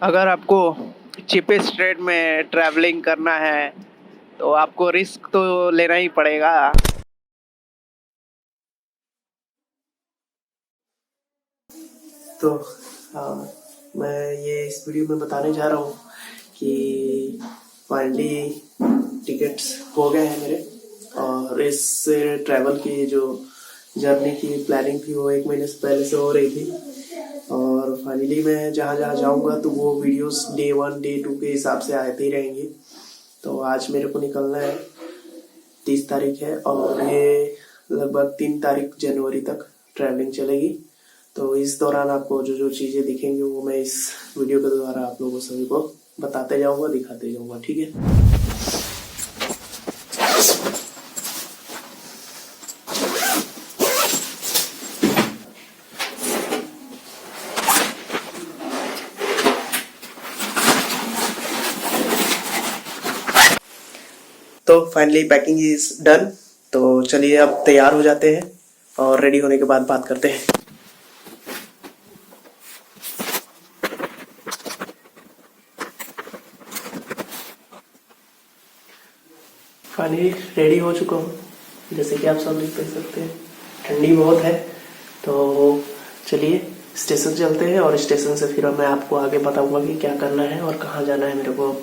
अगर आपको cheapest rate में ट्रैवलिंग करना है तो आपको रिस्क तो लेना ही पड़ेगा। तो मैं ये इस वीडियो में बताने जा रहा हूँ कि फाइनली टिकट्स हो गए हैं मेरे, और इस ट्रैवल की जो जर्नी की प्लानिंग थी वो 1 महीने से पहले से हो रही थी, और फाइनली मैं जहाँ जहाँ जाऊँगा तो वो वीडियोस डे 1 डे 2 के हिसाब से आते ही रहेंगे। तो आज मेरे को निकलना है, 30 तारीख है, और ये लगभग 3 तारीख जनवरी तक ट्रैवलिंग चलेगी। तो इस दौरान आपको जो जो चीज़ें दिखेंगी वो मैं इस वीडियो के द्वारा आप लोगों सभी को बताते जाऊँगा, दिखाते जाऊँगा, ठीक है। तो फाइनली पैकिंग इज डन। तो चलिए अब तैयार हो जाते हैं और रेडी होने के बाद बात करते हैं। फाइनली रेडी हो चुका हूँ, जैसे कि आप सब देख सकते हैं ठंडी बहुत है। तो चलिए स्टेशन चलते हैं और स्टेशन से फिर मैं आपको आगे बताऊंगा कि क्या करना है और कहाँ जाना है मेरे को।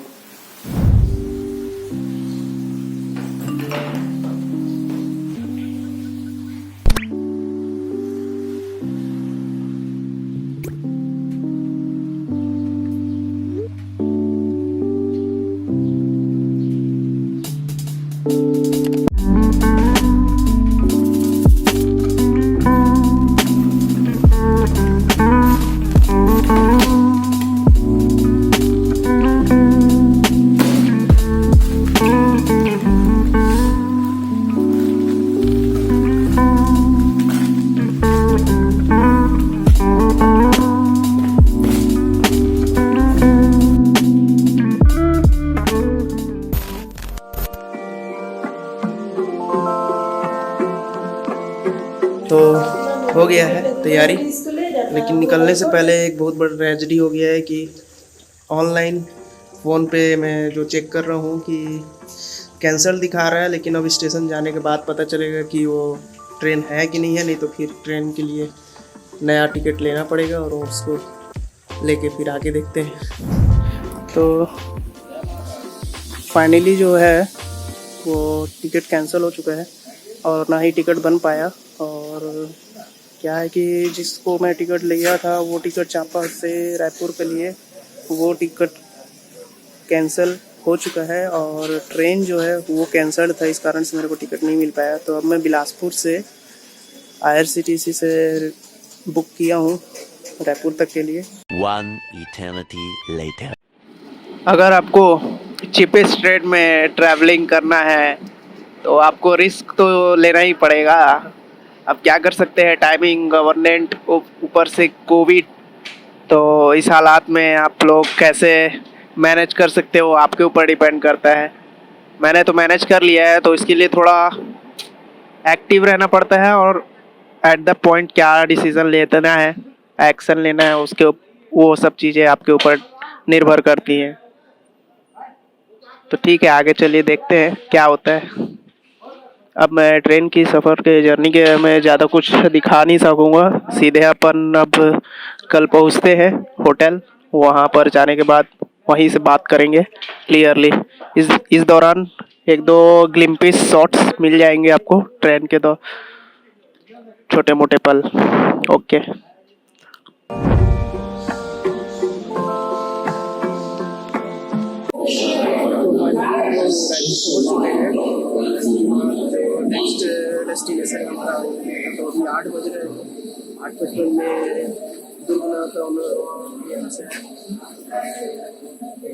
तो हो गया है तैयारी, लेकिन निकलने से पहले एक बहुत बड़ा ट्रेजेडी हो गया है कि ऑनलाइन फ़ोन पे मैं जो चेक कर रहा हूँ कि कैंसिल दिखा रहा है, लेकिन अब स्टेशन जाने के बाद पता चलेगा कि वो ट्रेन है कि नहीं है। नहीं तो फिर ट्रेन के लिए नया टिकट लेना पड़ेगा और उसको लेके फिर आगे देखते हैं। तो फाइनली जो है वो टिकट कैंसिल हो चुका है और ना ही टिकट बन पाया। और क्या है कि जिसको मैं टिकट लिया था वो टिकट चांपा से रायपुर के लिए, वो टिकट कैंसिल हो चुका है और ट्रेन जो है वो कैंसिल था, इस कारण से मेरे को टिकट नहीं मिल पाया। तो अब मैं बिलासपुर से IRCTC से बुक किया हूँ रायपुर तक के लिए। 1 eternity later. अगर आपको चीपेस्ट रेट में ट्रैवलिंग करना है तो आपको रिस्क तो लेना ही पड़ेगा। अब क्या कर सकते हैं, टाइमिंग, गवर्नमेंट, ऊपर से कोविड। तो इस हालात में आप लोग कैसे मैनेज कर सकते हो आपके ऊपर डिपेंड करता है। मैंने तो मैनेज कर लिया है, तो इसके लिए थोड़ा एक्टिव रहना पड़ता है और एट द पॉइंट क्या डिसीज़न लेना है, एक्शन लेना है, उसके वो सब चीज़ें आपके ऊपर निर्भर करती हैं। तो ठीक है, आगे चलिए देखते हैं क्या होता है। अब मैं ट्रेन की सफ़र के जर्नी के मैं ज़्यादा कुछ दिखा नहीं सकूँगा। सीधे अपन अब कल पहुँचते हैं होटल, वहाँ पर जाने के बाद वहीं से बात करेंगे क्लियरली। इस दौरान 1-2 ग्लिम्पिस शॉट्स मिल जाएंगे आपको ट्रेन के, दो छोटे मोटे पल। ओके। नेक्स्ट डेस्टिनेशन हमारा तो अभी 8 बज रहे हैं। 8:55 में दुर्गनाथ और यहाँ से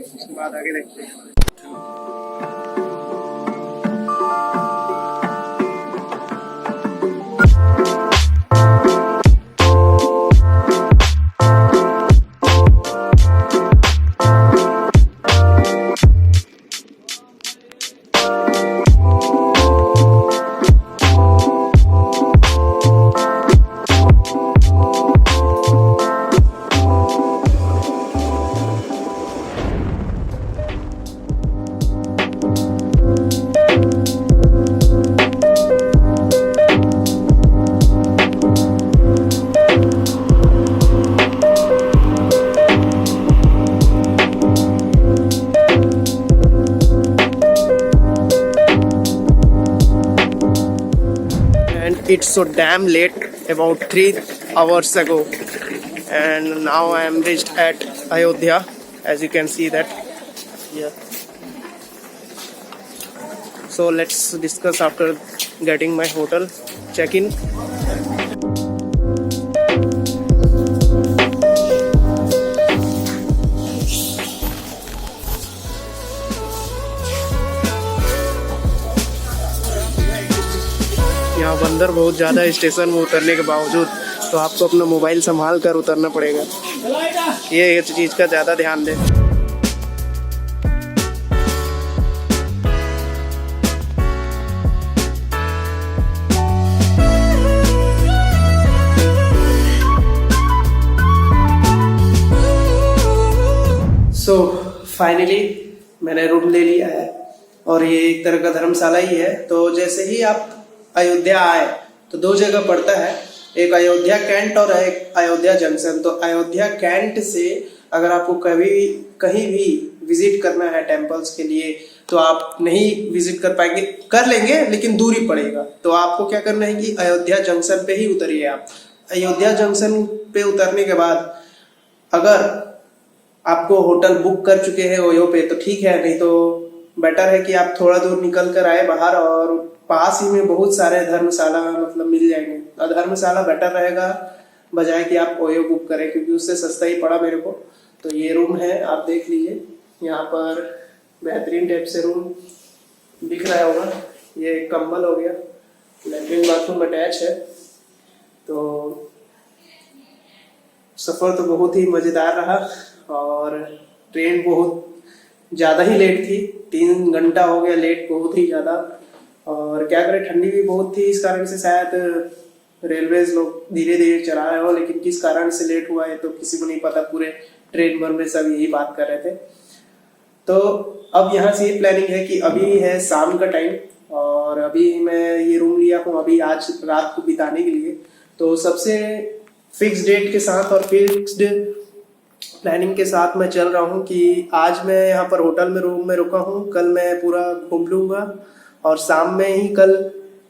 उसके बाद आगे देखते हैं। so damn late, about 3 hours ago, and now I am reached at Ayodhya, as you can see that here. So let's discuss after getting my hotel check-in. यहाँ बंदर बहुत ज़्यादा है स्टेशन में उतरने के बावजूद, तो आपको अपना मोबाइल संभाल कर उतरना पड़ेगा। ये चीज़ का ज़्यादा ध्यान दें। सो फाइनली मैंने रूम ले लिया है और ये एक तरह का धर्मशाला ही है। तो जैसे ही आप अयोध्या आए तो 2 जगह पड़ता है, एक अयोध्या कैंट और एक अयोध्या जंक्शन। तो अयोध्या कैंट से अगर आपको कहीं भी विजिट करना है टेम्पल्स के लिए तो आप नहीं विजिट कर पाएंगे, कर लेंगे लेकिन दूरी पड़ेगा। तो आपको क्या करना है कि अयोध्या जंक्शन पे ही उतरिए। आप अयोध्या जंक्शन पे उतरने के बाद अगर आपको होटल बुक कर चुके हैं ओयो पे तो ठीक है, नहीं तो बेटर है कि आप थोड़ा दूर निकल कर आए बाहर, और पास ही में बहुत सारे धर्मशाला मतलब मिल जाएंगे। और धर्मशाला बेटर रहेगा बजाय कि आप ओयो बुक करें, क्योंकि उससे सस्ता ही पड़ा मेरे को। तो ये रूम है, आप देख लीजिए, यहाँ पर बेहतरीन टाइप से रूम दिख रहा होगा। ये कंबल हो गया, लैट्रिन बाथरूम अटैच है। तो सफ़र तो बहुत ही मज़ेदार रहा और ट्रेन बहुत ज़्यादा ही लेट थी, 3 घंटा हो गया लेट, बहुत ही ज़्यादा। और क्या करें, ठंडी भी बहुत थी, इस कारण से शायद रेलवेज लोग धीरे धीरे चला रहे हो, लेकिन किस कारण से लेट हुआ है तो किसी को नहीं पता। पूरे ट्रेन भर में सब यही बात कर रहे थे। तो अब यहाँ से ये प्लानिंग है कि अभी है शाम का टाइम और अभी मैं ये रूम लिया हूँ अभी आज रात को बिताने के लिए। तो सबसे फिक्स डेट के साथ और फिक्स्ड प्लानिंग के साथ मैं चल रहा हूँ कि आज मैं यहाँ पर होटल में रूम में रुका हूँ, कल मैं पूरा घूम लूँगा और शाम में ही कल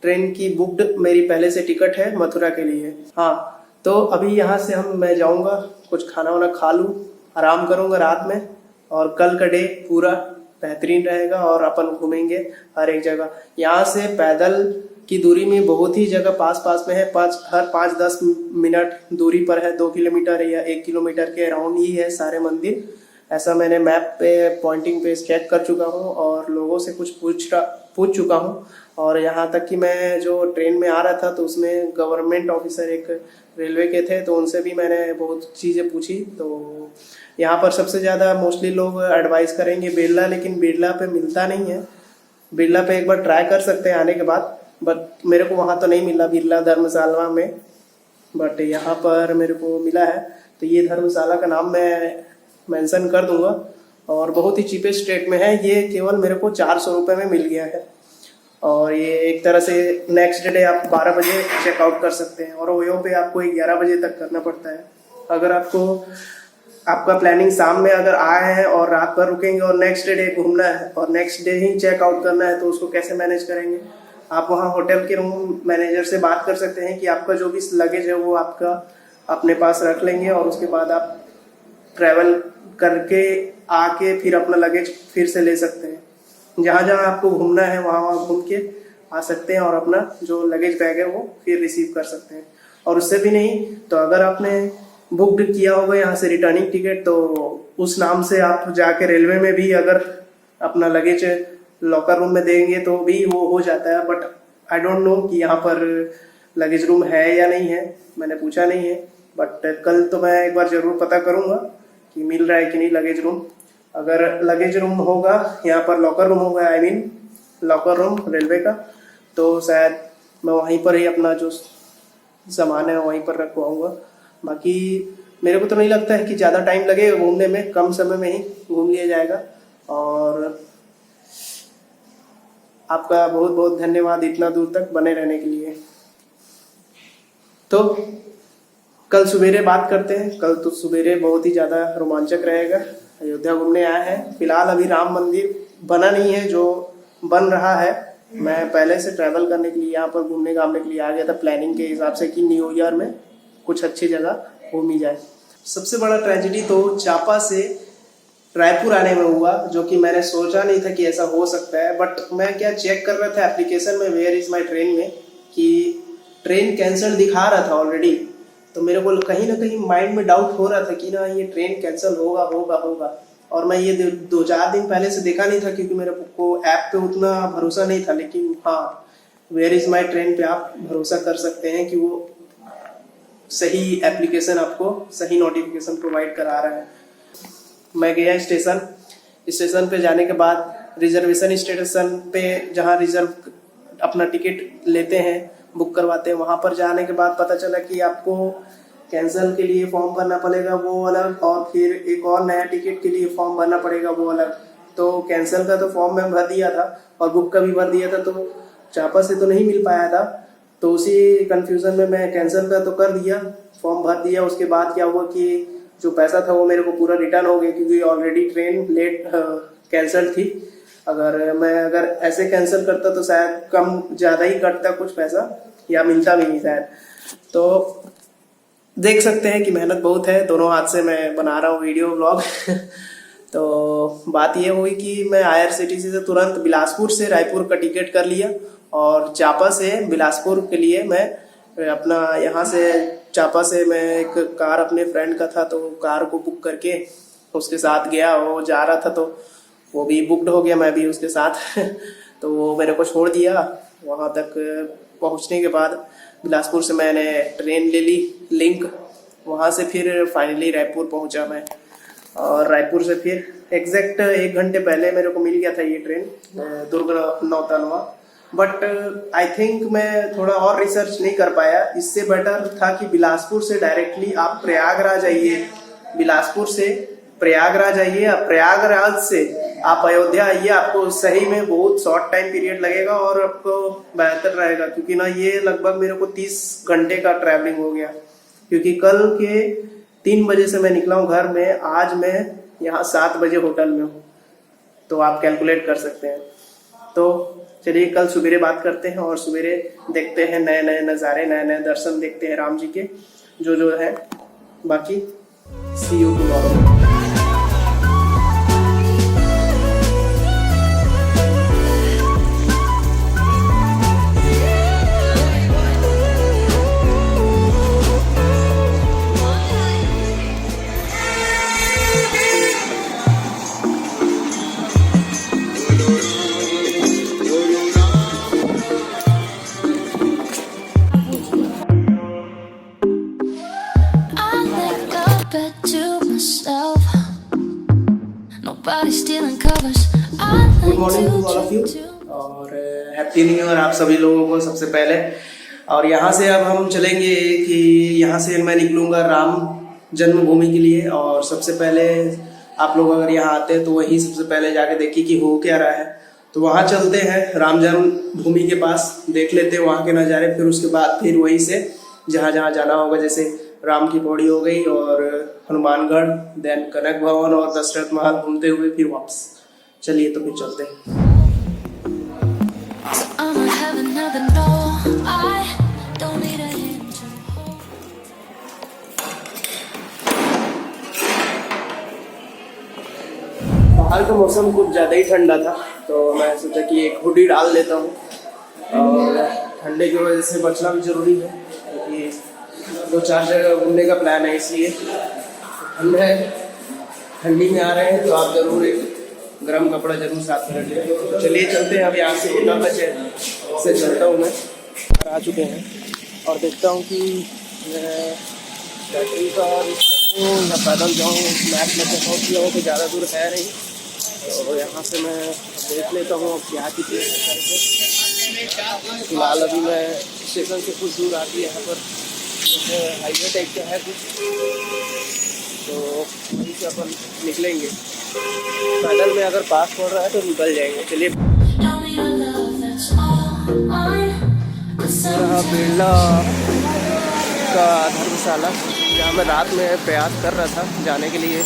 ट्रेन की बुक्ड मेरी पहले से टिकट है मथुरा के लिए। हाँ, तो अभी यहाँ से मैं जाऊँगा, कुछ खाना वाना खा लूँ, आराम करूँगा रात में, और कल का डे पूरा बेहतरीन रहेगा और अपन घूमेंगे हर एक जगह। यहाँ से पैदल की दूरी में बहुत ही जगह पास में है, हर 5-10 मिनट दूरी पर है। 2 किलोमीटर या 1 किलोमीटर के अराउंड ही है सारे मंदिर। ऐसा मैंने मैप पे पॉइंटिंग पे चेक कर चुका हूँ और लोगों से कुछ पूछ चुका हूँ। और यहाँ तक कि मैं जो ट्रेन में आ रहा था तो उसमें गवर्नमेंट ऑफिसर एक रेलवे के थे, तो उनसे भी मैंने बहुत चीज़ें पूछी। तो यहाँ पर सबसे ज़्यादा मोस्टली लोग एडवाइस करेंगे बिरला, लेकिन बिरला पे मिलता नहीं है। बिरला पे एक बार ट्राई कर सकते हैं आने के बाद, बट मेरे को वहाँ तो नहीं मिला बिरला धर्मशाला में, बट यहाँ पर मेरे को मिला है। तो ये धर्मशाला का नाम मैं मेंशन कर दूंगा और बहुत ही चीपेस्ट रेट में है। ये केवल मेरे को 400 रुपये में मिल गया है और ये एक तरह से नेक्स्ट डे आप 12 बजे चेकआउट कर सकते हैं और ओयो पे आपको 11 बजे तक करना पड़ता है। अगर आपका प्लानिंग शाम में अगर आए हैं और रात भर रुकेंगे और नेक्स्ट डे घूमना है और नेक्स्ट डे ही चेकआउट करना है तो उसको कैसे मैनेज करेंगे? आप वहाँ होटल के रूम मैनेजर से बात कर सकते हैं कि आपका जो भी लगेज है वो आपका अपने पास रख लेंगे और उसके बाद आप ट्रैवल करके आके फिर अपना लगेज फिर से ले सकते हैं। जहाँ जहाँ आपको घूमना है वहाँ घूम के आ सकते हैं और अपना जो लगेज बैग है वो फिर रिसीव कर सकते हैं। और उससे भी नहीं तो अगर आपने बुक किया होगा यहाँ से रिटर्निंग टिकट, तो उस नाम से आप जाके रेलवे में भी अगर अपना लगेज लॉकर रूम में देंगे तो भी वो हो जाता है। बट आई डोंट नो कि यहाँ पर लगेज रूम है या नहीं है, मैंने पूछा नहीं है। बट कल तो मैं एक बार ज़रूर पता करूँगा कि मिल रहा है कि नहीं लगेज रूम। अगर लगेज रूम होगा, यहाँ पर लॉकर रूम होगा, I mean locker room railway का, तो शायद मैं वहीं पर ही अपना जो सामान है वहीं पर रखवाऊँगा। बाकी मेरे को तो नहीं लगता है कि ज़्यादा टाइम लगेगा घूमने में, कम समय में ही घूम लिया जाएगा। और आपका बहुत बहुत धन्यवाद इतना दूर तक बने रहने के लिए। तो कल सवेरे बात करते हैं। कल तो सवेरे बहुत ही ज़्यादा रोमांचक रहेगा। अयोध्या घूमने आए हैं। फिलहाल अभी राम मंदिर बना नहीं है, जो बन रहा है मैं पहले से ट्रैवल करने के लिए यहाँ पर घूमने घामने के लिए आ गया था प्लानिंग के हिसाब से कि न्यू ईयर में कुछ अच्छी जगह घूम ही जाए। सबसे बड़ा ट्रेजेडी तो चापा से रायपुर आने में हुआ, जो कि मैंने सोचा नहीं था कि ऐसा हो सकता है। बट मैं क्या चेक कर रहा था एप्लीकेशन में वेयर इज़ माई ट्रेन में कि ट्रेन कैंसिल दिखा रहा था ऑलरेडी, तो मेरे को कहीं ना कहीं माइंड में डाउट हो रहा था कि ना ये ट्रेन कैंसिल होगा होगा होगा। और मैं ये 2-4 दिन पहले से देखा नहीं था क्योंकि मेरे को ऐप पे उतना भरोसा नहीं था। लेकिन हाँ, वेयर इज़ माई ट्रेन पे आप भरोसा कर सकते हैं कि वो सही एप्लीकेशन आपको सही नोटिफिकेशन प्रोवाइड करा रहा है। मैं गया स्टेशन पे जाने के बाद रिजर्वेशन स्टेशन पे जहाँ रिजर्व अपना टिकट लेते हैं, बुक करवाते हैं, वहाँ पर जाने के बाद पता चला कि आपको कैंसिल के लिए फॉर्म भरना पड़ेगा वो अलग, और फिर एक और नया टिकट के लिए फॉर्म भरना पड़ेगा वो अलग। तो कैंसिल का तो फॉर्म मैं भर दिया था और बुक का भी भर दिया था, तो चापा से तो नहीं मिल पाया था। तो उसी कंफ्यूजन में मैं कैंसिल का तो कर दिया, फॉर्म भर दिया। उसके बाद क्या हुआ कि जो पैसा था वो मेरे को पूरा रिटर्न हो गया क्योंकि ऑलरेडी ट्रेन लेट कैंसिल थी। अगर ऐसे कैंसिल करता तो शायद कम ज़्यादा ही कटता कुछ पैसा, या मिलता भी नहीं शायद। तो देख सकते हैं कि मेहनत बहुत है, दोनों हाथ से मैं बना रहा हूँ वीडियो ब्लॉग। तो बात ये हुई कि मैं IRCTC से तुरंत बिलासपुर से रायपुर का टिकट कर लिया, और चापा से बिलासपुर के लिए मैं अपना यहाँ से चापा से मैं एक कार अपने फ्रेंड का था तो कार को बुक करके उसके साथ गया। वो जा रहा था तो वो भी बुकड हो गया, मैं भी उसके साथ। तो वो मेरे को छोड़ दिया। वहाँ तक पहुँचने के बाद बिलासपुर से मैंने ट्रेन ले ली लिंक, वहाँ से फिर फाइनली रायपुर पहुँचा मैं। और रायपुर से फिर एग्जैक्ट 1 घंटे पहले मेरे को मिल गया था ये train Durg Nautanwa. But I think मैं थोड़ा और रिसर्च नहीं कर पाया। इससे बेटर था कि बिलासपुर से डायरेक्टली आप प्रयागराज आइए, बिलासपुर से प्रयागराज आइए, प्रयागराज से आप अयोध्या आइए। आपको सही में बहुत शॉर्ट टाइम पीरियड लगेगा और आपको बेहतर रहेगा, क्योंकि ना ये लगभग मेरे को 30 घंटे का ट्रैवलिंग हो गया। क्योंकि कल के 3 बजे से मैं निकला हूँ घर में, आज मैं यहाँ 7 बजे होटल में हूँ, तो आप कैलकुलेट कर सकते हैं। तो चलिए कल सवेरे बात करते हैं और सवेरे देखते हैं नए नए नज़ारे, नए नए दर्शन देखते हैं राम जी के जो है। बाकी see you tomorrow. Good morning to all of you और हैप्पी न्यू ईयर आप सभी लोगों को सबसे पहले। और यहाँ से अब हम चलेंगे कि यहाँ से मैं निकलूँगा राम जन्मभूमि के लिए। और सबसे पहले आप लोग अगर यहाँ आते हैं तो वहीं सबसे पहले जाके देखिए कि हो क्या रहा है। तो वहाँ चलते हैं राम जन्मभूमि के पास, देख लेते हैं वहाँ के नज़ारे। फिर उसके बाद फिर वहीं से जहाँ जहाँ जाना होगा, जैसे राम की पौड़ी हो गई और हनुमानगढ़, देन कनक भवन और दशरथ महल घूमते हुए फिर वापस। चलिए तो फिर चलते हैं। बाहर का मौसम कुछ ज़्यादा ही ठंडा था, तो मैं सोचा कि एक हुडी डाल लेता हूँ। और ठंडे की वजह से बचना भी ज़रूरी है, क्योंकि 2-4 जगह घूमने का प्लान है, इसलिए ठंडी में आ रहे हैं तो आप ज़रूर एक गर्म कपड़ा जरूर साथ में रख लें। तो चलिए चलते हैं। अब यहाँ से होटल बचे से चलता हूँ, मैं आ चुके हैं और देखता हूँ कि मैं बैटरी का हूँ या पैदल जाऊँ। मैप में देखा किया हो तो ज़्यादा दूर है नहीं, तो यहाँ से मैं देख लेता हूँ क्या कितने करके। फिलहाल अभी मैं स्टेशन से कुछ दूर आती है, यहाँ पर जैसे हाईवे टाइप का है कुछ, तो वहीं से अपन निकलेंगे। पैदल में अगर पास पड़ रहा है तो निकल जाएंगे। चलिए। बिरला का धर्मशाला, जहाँ मैं रात में प्रयास कर रहा था जाने के लिए,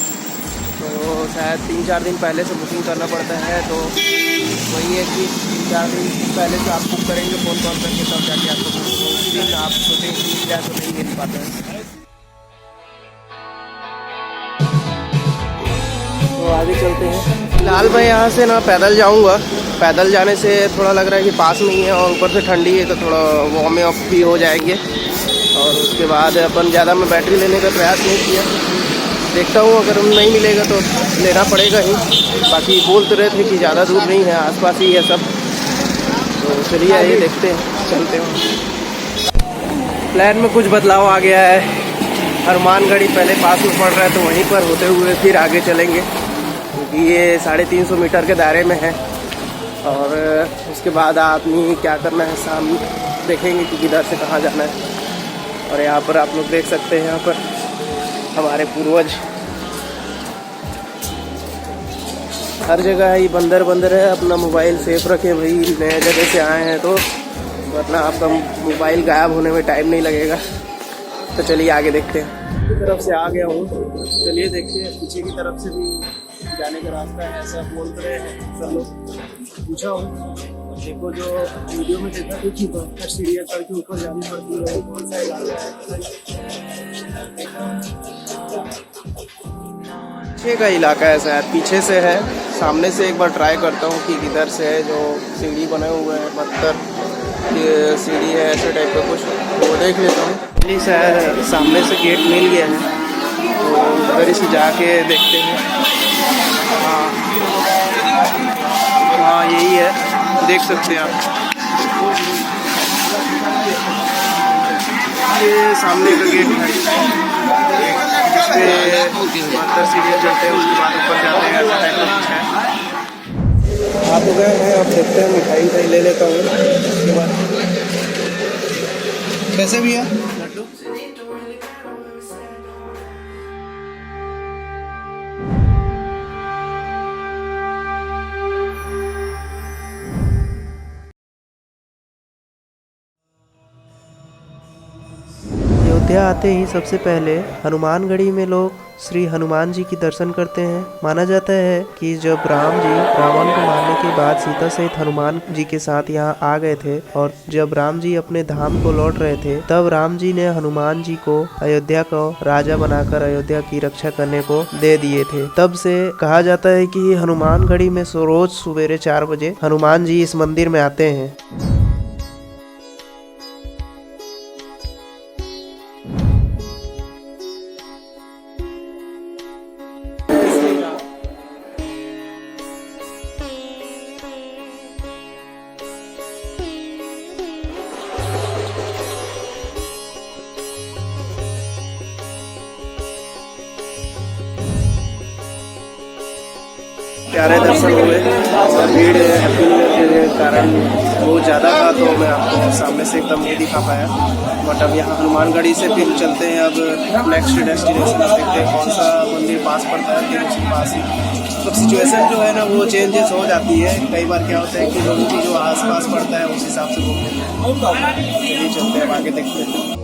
तो शायद 3-4 दिन पहले से बुकिंग करना पड़ता है। तो वही है कि 4 दिन पहले से आप बुक करेंगे फ़ोन कॉल करके, तब जाके आपको बुक होगा। उसी दिन आप सोचेंगे कि मिल जाए तो नहीं मिल पाता है। तो आगे चलते हैं। फिलहाल मैं यहाँ से ना पैदल जाऊँगा। पैदल जाने से थोड़ा लग रहा है कि पास में ही है और ऊपर से ठंडी है, तो थोड़ा वार्म अप भी हो जाएंगे। और उसके बाद अपन ज़्यादा मैं बैटरी लेने का प्रयास नहीं किया, देखता हूँ अगर नहीं मिलेगा तो लेना पड़ेगा ही। बाकी बोलते रहे थे कि ज़्यादा दूर नहीं है, आसपास ही है सब। तो चलिए आइए देखते हैं, चलते हैं। प्लान में कुछ बदलाव आ गया है। हनुमानगढ़ी पहले पास में पड़ रहा है, तो वहीं पर होते हुए फिर आगे चलेंगे, क्योंकि ये 350 मीटर के दायरे में है। और उसके बाद आदमी क्या करना है, सामने देखेंगे कि किधर से कहाँ जाना है। और यहाँ पर आप लोग देख सकते हैं, यहाँ पर हमारे पूर्वज हर जगह ही बंदर बंदर है। अपना मोबाइल सेफ रखें भाई, नए जगह से आए हैं तो, वरना आपका मोबाइल गायब होने में टाइम नहीं लगेगा। तो चलिए आगे देखते हैं। की तरफ से आ गया हूँ, चलिए देखते हैं पीछे की तरफ से भी जाने का रास्ता है, ऐसा बोल रहे हैं सब लोग। पूछा हूँ, देखो जो वीडियो में देखा थी कि बहत्तर सीढ़ियाँ चढ़ के ऊपर जानी पड़ती है, कौन सा इलाका है? पीछे का इलाका है शायद, पीछे से है। सामने से एक बार ट्राई करता हूँ कि किधर से है। जो सीढ़ी बने हुए हैं 72 सीढ़ी है, ऐसे टाइप का कुछ, वो देख लेता हूँ। प्लीज सामने से गेट मिल गया है, तो उधर से जाके देखते हैं। हाँ यही है, देख सकते हैं आप। ये सामने का गेट है, जिसपे 72 सीढ़ियाँ चढ़ते हैं, उसके बाद ऊपर जाते हैं। ऐसा टाइप का कुछ है। आप गए हैं, अब देखते हैं। मिठाई ले लेता हूँ, उसके बाद कैसे भी है लड्डू। अयोध्या आते ही सबसे पहले हनुमानगढ़ी में लोग श्री हनुमान जी की दर्शन करते हैं। माना जाता है कि जब राम जी रावण को मारने के बाद सीता सहित हनुमान जी के साथ यहाँ आ गए थे, और जब राम जी अपने धाम को लौट रहे थे, तब राम जी ने हनुमान जी को अयोध्या को राजा बनाकर अयोध्या की रक्षा करने को दे दिए थे। तब से कहा जाता है कि हनुमानगढ़ी में रोज सवेरे 4 बजे हनुमान जी इस मंदिर में आते हैं। प्यारे दर्शन हुए। भीड़ के कारण बहुत ज़्यादा था, तो मैं आपको सामने से एकदम नहीं दिखा पाया। बट अब यहाँ हनुमानगढ़ी से फिर चलते हैं। अब नेक्स्ट डेस्टिनेशन देखते हैं कौन सा मंदिर पास पड़ता है, फिर उसके पास ही मतलब सिचुएशन जो है ना वो चेंजेस हो जाती है। कई बार क्या होता है कि लोगों की जो आस पास पड़ता है उस हिसाब से घूमते हैं। चलते हैं आगे देखते हैं।